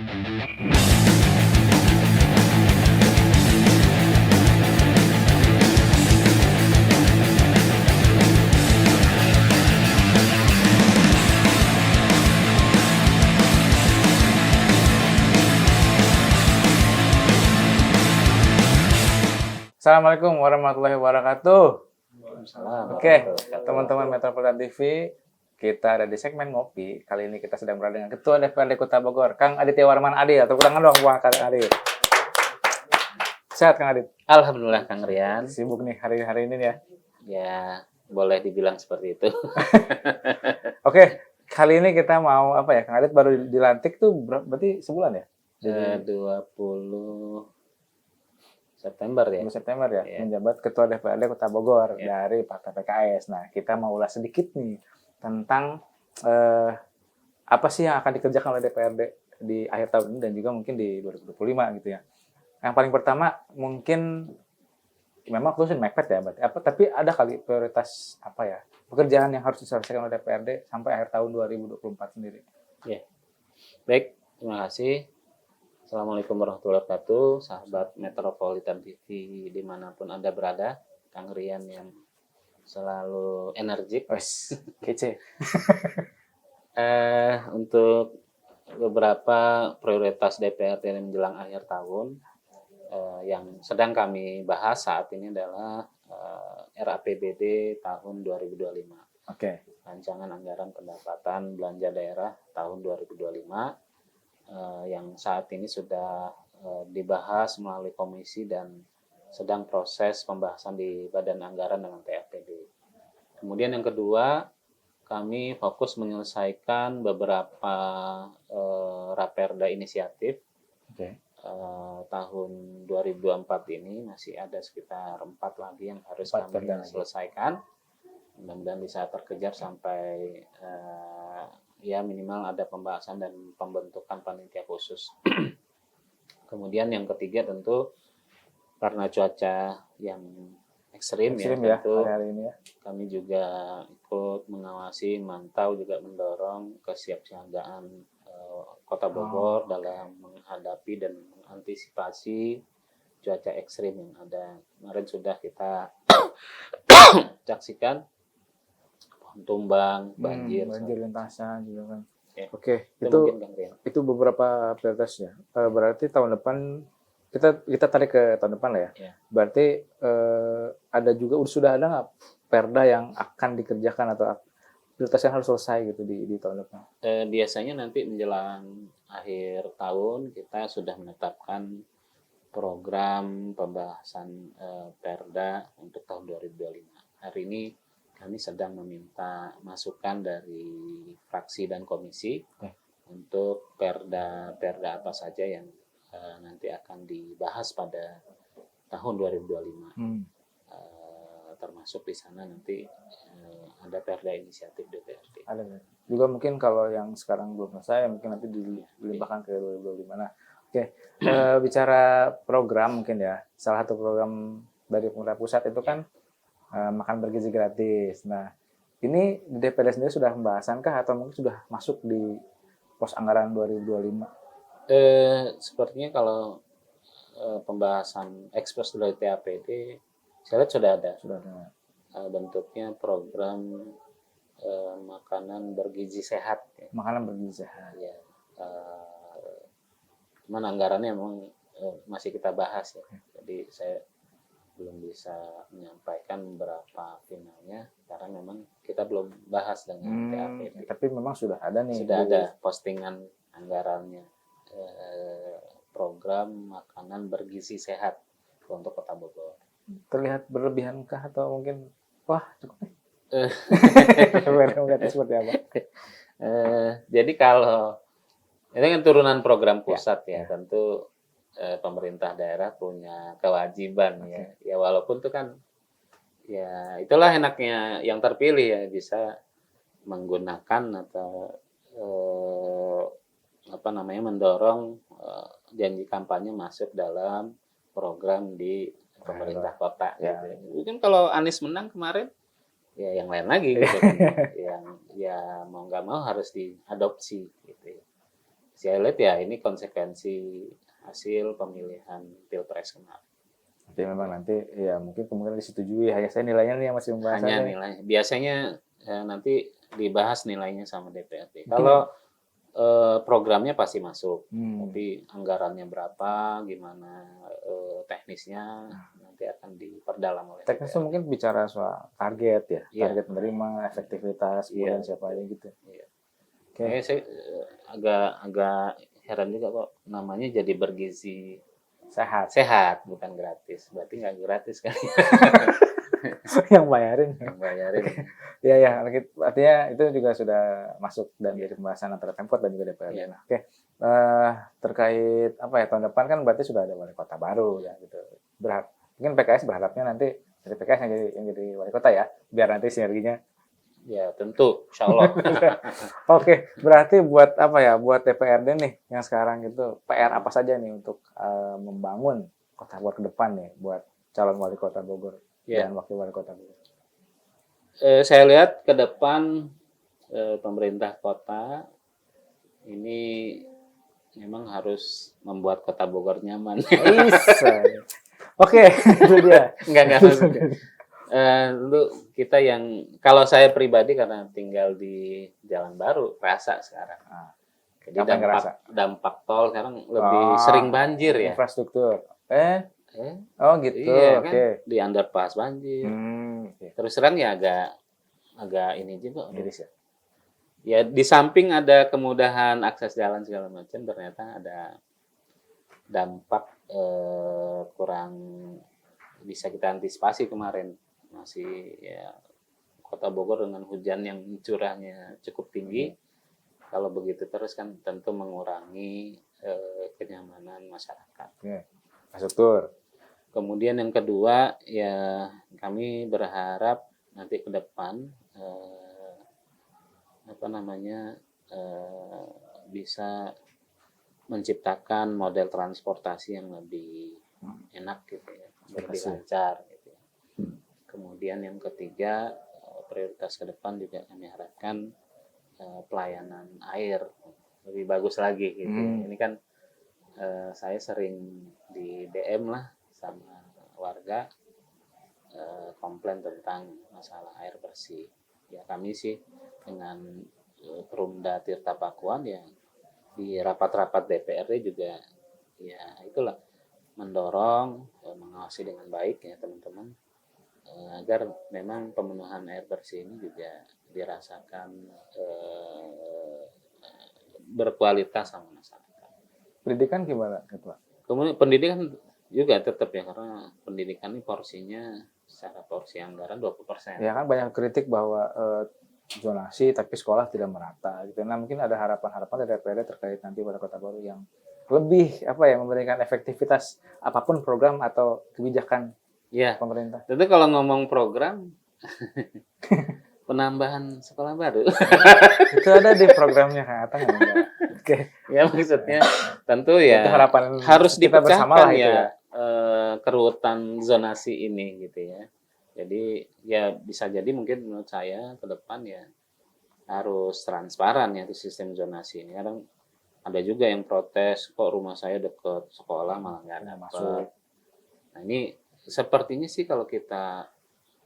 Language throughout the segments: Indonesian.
Assalamualaikum warahmatullahi wabarakatuh. Waalaikumsalam. Oke, teman-teman Metropolitan TV, kita ada di segmen ngopi. Kali ini kita sedang berada dengan Ketua DPRD Kota Bogor, Kang Aditya Warman Adil. Tepuk tangan dong buat Kang Adil. Sehat Kang Adit? Alhamdulillah Kang Rian. Sibuk nih hari ini ya. Ya, boleh dibilang seperti itu. Oke, kali ini kita mau apa ya? Kang Adit baru dilantik tuh berarti sebulan ya? 20 September ya. 20 September ya, Iya. menjabat Ketua DPRD Kota Bogor Iya. dari Partai PKS. Nah, kita mau ulas sedikit nih tentang apa sih yang akan dikerjakan oleh DPRD di akhir tahun ini dan juga mungkin di 2025 gitu ya. Yang paling pertama mungkin memang khusus mepet ya, berarti apa? Tapi ada kali prioritas apa ya? Pekerjaan yang harus diselesaikan oleh DPRD sampai akhir tahun 2024 sendiri. Baik, terima kasih. Assalamualaikum warahmatullahi wabarakatuh, sahabat Metropolitan TV dimanapun Anda berada, Kang Rian yang selalu energik. Wes, kece. Untuk beberapa prioritas DPRD menjelang akhir tahun yang sedang kami bahas saat ini adalah RAPBD tahun 2025. Oke. Rancangan Anggaran Pendapatan Belanja Daerah tahun 2025 yang saat ini sudah dibahas melalui komisi dan sedang proses pembahasan di Badan Anggaran dengan TAPD. Kemudian yang kedua, kami fokus menyelesaikan beberapa raperda inisiatif. Oke. Tahun 2024 ini masih ada sekitar 4 lagi yang harus kami selesaikan. Mudah-mudahan bisa terkejar sampai ya minimal ada pembahasan dan pembentukan panitia khusus. Kemudian yang ketiga tentu karena cuaca yang ekstrim ya, tentu hari ini ya. Kami juga ikut mengawasi, mantau juga mendorong kesiapsiagaan Kota Bogor dalam menghadapi dan mengantisipasi cuaca ekstrim yang ada. Kemarin sudah kita saksikan tumbang, banjir lintasan juga kan. Ya. Oke, itu beberapa prioritasnya. Berarti tahun depan kita tarik ke tahun depan lah ya. Ya. Berarti ada juga sudah ada nggak perda yang akan dikerjakan atau prioritasnya harus selesai gitu di tahun depan? Biasanya nanti menjelang akhir tahun kita sudah menetapkan program pembahasan perda untuk tahun 2025. Hari ini kami sedang meminta masukan dari fraksi dan komisi untuk perda apa saja yang nanti akan dibahas pada tahun 2025. Termasuk di sana nanti ada perda inisiatif DPRD. Ada juga mungkin kalau yang sekarang belum selesai mungkin nanti dilimpahkan ke 2025. Nah, oke. Bicara program mungkin ya, salah satu program dari pemerintah pusat itu kan makan bergizi gratis. Nah, ini di DPRD sendiri sudah pembahasankah atau mungkin sudah masuk di pos anggaran 2025? Sepertinya kalau pembahasan ekspos dari TAPD, saya lihat sudah ada. Bentuknya program makanan bergizi sehat. Ya. Makanan bergizi sehat. Ya. Cuman anggarannya memang masih kita bahas ya. Jadi saya belum bisa menyampaikan berapa finalnya karena memang kita belum bahas dengan TAPD. Tapi memang sudah ada nih. Sudah ada postingan anggarannya program makanan bergizi sehat untuk Kota Bogor. Terlihat berlebihankah atau mungkin wah cukup nih? Seperti apa? Jadi kalau ini kan turunan program pusat ya. Tentu pemerintah daerah punya kewajiban ya walaupun itu kan ya itulah enaknya yang terpilih ya bisa menggunakan atau mendorong janji kampanye masuk dalam program di pemerintah kota gitu. Mungkin kalau Anies menang kemarin ya yang lain lagi gitu kan. Yang ya mau nggak mau harus diadopsi gitu ya. saya lihat ya ini konsekuensi hasil pemilihan Pilpres kemarin. Jadi memang nanti ya mungkin kemungkinan disetujui, hanya saya nilainya nih yang masih membahas Hanya aja. nilai. Biasanya nanti dibahas nilainya sama DPRD. Kalau programnya pasti masuk, tapi anggarannya berapa, gimana teknisnya nanti akan diperdalam oleh Teknis itu DPRD. mungkin bicara soal target ya, Iya. target menerima, efektivitas, kemudian siapa aja gitu. Iya. Oke. Saya agak heran juga kok namanya jadi bergizi sehat bukan gratis. Berarti nggak gratis kan Yang bayarin. yang bayarin. Iya ya, artinya itu juga sudah masuk dan jadi pembahasan antara Pemkot dan juga DPRD. Iya. Nah, oke. Terkait apa ya, tahun depan kan berarti sudah ada wali kota baru ya gitu. Mungkin PKS berharapnya nanti dari PKS yang jadi wali kota ya, biar nanti sinerginya. Ya tentu, insya Allah. Oke, berarti buat apa ya, buat DPRD nih yang sekarang itu PR apa saja nih untuk membangun kota Bogor ke depan nih buat calon wali kota Bogor Ya. dan wakil wali kota Bogor. Saya lihat ke depan pemerintah kota ini memang harus membuat kota Bogor nyaman. Oke, itu dia. Enggak maksudnya. Lu kita yang kalau saya pribadi karena tinggal di Jalan Baru rasa sekarang. Jadi dampak tol sekarang lebih sering banjir ya. Infrastruktur. Oh gitu. Iya kan di underpass banjir. Okay. Terus terang ya agak ini juga. Miris ya. Ya di samping ada kemudahan akses jalan segala macam, ternyata ada dampak kurang bisa kita antisipasi kemarin. Masih ya Kota Bogor dengan hujan yang curahnya cukup tinggi. Kalau begitu terus kan tentu mengurangi kenyamanan masyarakat. Infrastruktur. Kemudian yang kedua ya kami berharap nanti ke depan bisa menciptakan model transportasi yang lebih enak gitu ya, lebih lancar gitu ya. Kemudian yang ketiga prioritas ke depan juga kami harapkan pelayanan air lebih bagus lagi gitu. Ini kan saya sering di DM lah sama warga komplain tentang masalah air bersih. Ya kami sih dengan Perumda Tirta Pakuan ya di rapat-rapat DPRD juga ya itulah mendorong mengawasi dengan baik ya teman-teman agar memang pemenuhan air bersih ini juga dirasakan berkualitas sama masyarakat. Pendidikan gimana, Ketua? Kemudian pendidikan juga tetap ya karena pendidikan ini porsinya secara porsi anggaran 20%. Ya kan banyak kritik bahwa zonasi tapi sekolah tidak merata gitu. Nah, mungkin ada harapan-harapan dari DPRD terkait nanti pada Kota Baru yang lebih memberikan efektivitas apapun program atau kebijakan pemerintah. Tentu kalau ngomong program penambahan sekolah baru. Itu ada di programnya Kang Atang enggak? Oke. Ya maksudnya tentu ya harapan harus kita bersama lah itu ya. Keruutan zonasi ini gitu ya. Jadi ya bisa jadi mungkin menurut saya ke depan ya harus transparan ya di sistem zonasi ini. Kadang ada juga yang protes kok rumah saya dekat sekolah malah nggak ada masuk. Nah ini sepertinya sih kalau kita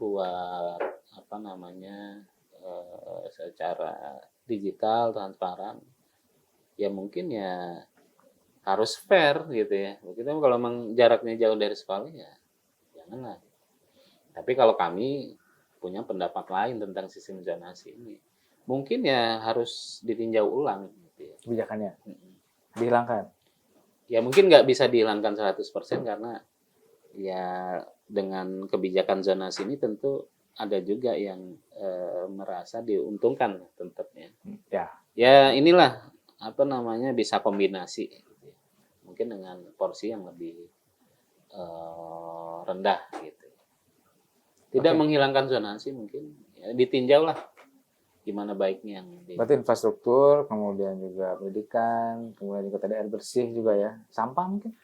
buat secara digital transparan ya mungkin ya harus fair gitu ya. Begitu kalau memang jaraknya jauh dari sekolah ya janganlah. Tapi kalau kami punya pendapat lain tentang sistem zonasi ini, mungkin ya harus ditinjau ulang gitu ya. Kebijakannya dihilangkan. Ya mungkin nggak bisa dihilangkan 100% karena ya dengan kebijakan zonasi ini tentu ada juga yang merasa diuntungkan tentunya. Ya inilah bisa kombinasi gitu ya. Mungkin dengan porsi yang lebih rendah gitu. Tidak menghilangkan zonasi mungkin ya, ditinjau lah gimana baiknya yang berarti infrastruktur, kemudian juga pendidikan, kemudian juga tadi air bersih juga ya, sampah mungkin.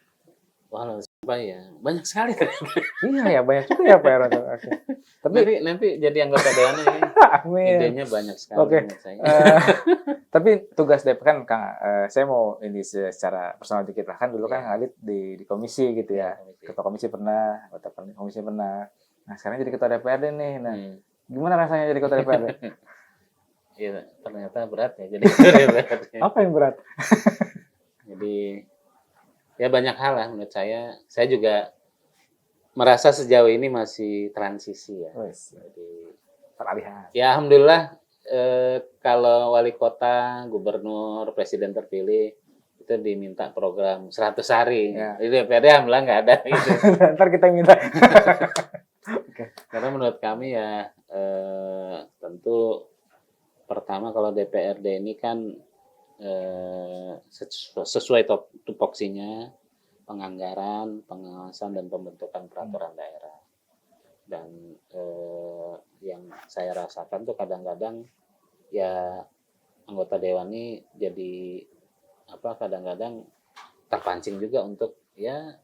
Wah, Apa ya? Banyak sekali ternyata. Iya ya, banyak juga ya PR tuh. Oke. Tapi Nanti jadi anggota dewan ini amin. idenya banyak sekali Oke. menurut saya. Tapi tugas DP kan Kang, saya mau ini secara personal dikit lah, kan dulu kan Iya. Kang Adit di komisi gitu ya. Komisi. Ketua komisi pernah, anggota komisi pernah. Nah, sekarang jadi ketua DPRD nih. Nah, Hmm. gimana rasanya jadi ketua DPRD? Iya, ternyata berat ya jadi ketua DPRD. Apa yang berat? Jadi ya banyak hal lah menurut saya. Saya juga merasa sejauh ini masih transisi ya. Wes, Jadi peralihan. ya alhamdulillah kalau wali kota, gubernur, presiden terpilih itu diminta program 100 hari. Ya. Di DPRD alhamdulillah nggak ada gitu. Ntar kita minta. Karena menurut kami ya tentu pertama kalau DPRD ini kan sesuai tupoksinya penganggaran, pengawasan dan pembentukan peraturan daerah. Dan yang saya rasakan tuh kadang-kadang ya anggota dewan ini jadi kadang-kadang terpancing juga untuk ya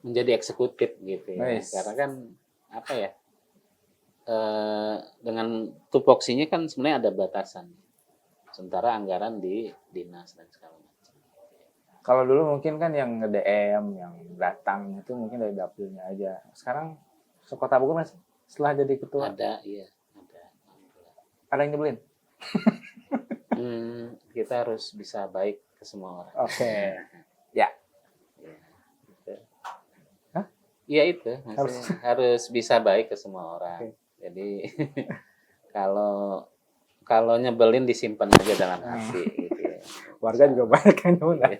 menjadi eksekutif gitu ya. Nice. Karena kan dengan tupoksinya kan sebenarnya ada batasan. Sementara anggaran di dinas dan segala macam. Kalau dulu mungkin kan yang nge-DM, yang datang itu mungkin dari dapilnya aja. Sekarang sekota Bogor masih setelah jadi ketua Ada, iya, ada. ada yang nyebelin. Kita harus bisa baik ke semua orang. Oke. Ya. Gitu. Hah? Iya itu, maksudnya harus bisa baik ke semua orang. Oke. Jadi kalau nyebelin disimpan aja dalam hati gitu ya. Warga juga banyak yang nyebelin.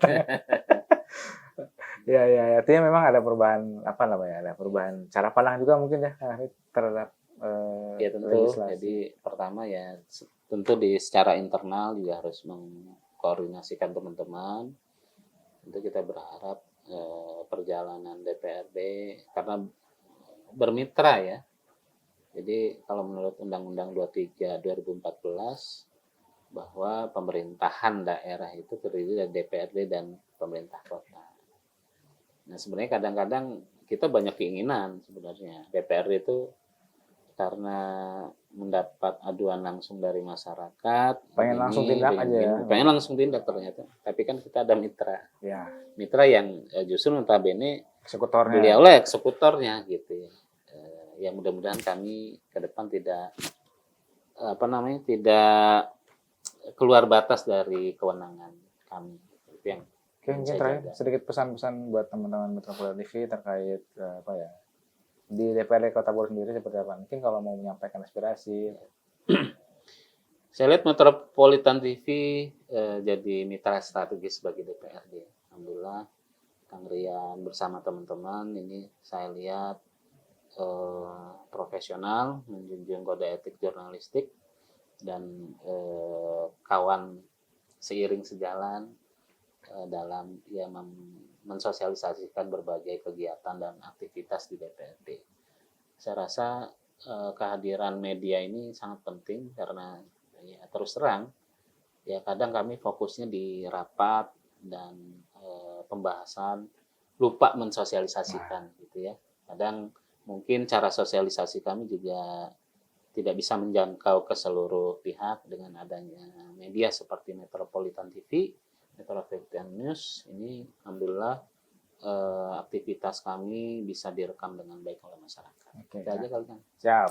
Ya, artinya memang ada perubahan ada perubahan cara pandang juga mungkin ya terhadap Ya tentu. legislasi. Jadi pertama ya tentu secara internal juga harus mengkoordinasikan teman-teman. Tentu kita berharap perjalanan DPRD karena bermitra ya. Jadi kalau menurut Undang-Undang 23 2014 bahwa pemerintahan daerah itu terdiri dari DPRD dan pemerintah kota. Nah sebenarnya kadang-kadang kita banyak keinginan sebenarnya. DPRD itu karena mendapat aduan langsung dari masyarakat. Pengen langsung tindak aja ya. Pengen langsung tindak ternyata. Tapi kan kita ada mitra. Ya, Mitra yang justru notabene eksekutornya. beliaulah eksekutornya gitu ya. Ya mudah-mudahan kami ke depan tidak tidak keluar batas dari kewenangan kami. Itu yang Oke, mungkin saya terakhir jaga. sedikit pesan-pesan buat teman-teman Metropolis TV terkait di DPRD Kota Bogor sendiri seperti apa? Mungkin kalau mau menyampaikan aspirasi. Saya lihat Metropolitan TV jadi mitra strategis bagi DPRD. Alhamdulillah, Kang Rian bersama teman-teman ini saya lihat profesional, menjunjung kode etik jurnalistik dan kawan seiring sejalan dalam mensosialisasikan berbagai kegiatan dan aktivitas di DPRD. Saya rasa kehadiran media ini sangat penting karena ya terus terang ya kadang kami fokusnya di rapat dan pembahasan lupa mensosialisasikan gitu ya. Kadang mungkin cara sosialisasi kami juga tidak bisa menjangkau ke seluruh pihak dengan adanya media seperti Metropolitan TV, Metropolitan News. Ini alhamdulillah aktivitas kami bisa direkam dengan baik oleh masyarakat. Oke, Itu aja kali kan. siap.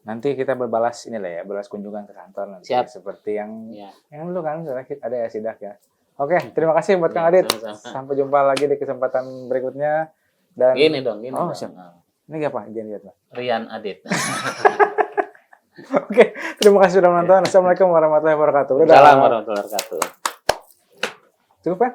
Nanti kita berbalas balas kunjungan ke kantor nanti. Siap. Seperti yang Ya. dulu kan ada ya sidak ya. Oke, terima kasih buat Kang Ya, Adit. sama-sama. Sampai jumpa lagi di kesempatan berikutnya. Dan Gini dong. Oh, dong. siap. Ini apa? Izin lihat, Pak. Rian Adit. Oke, terima kasih sudah menonton. Assalamualaikum warahmatullahi wabarakatuh. Dadah. Assalamualaikum warahmatullahi wabarakatuh. Cukup kan?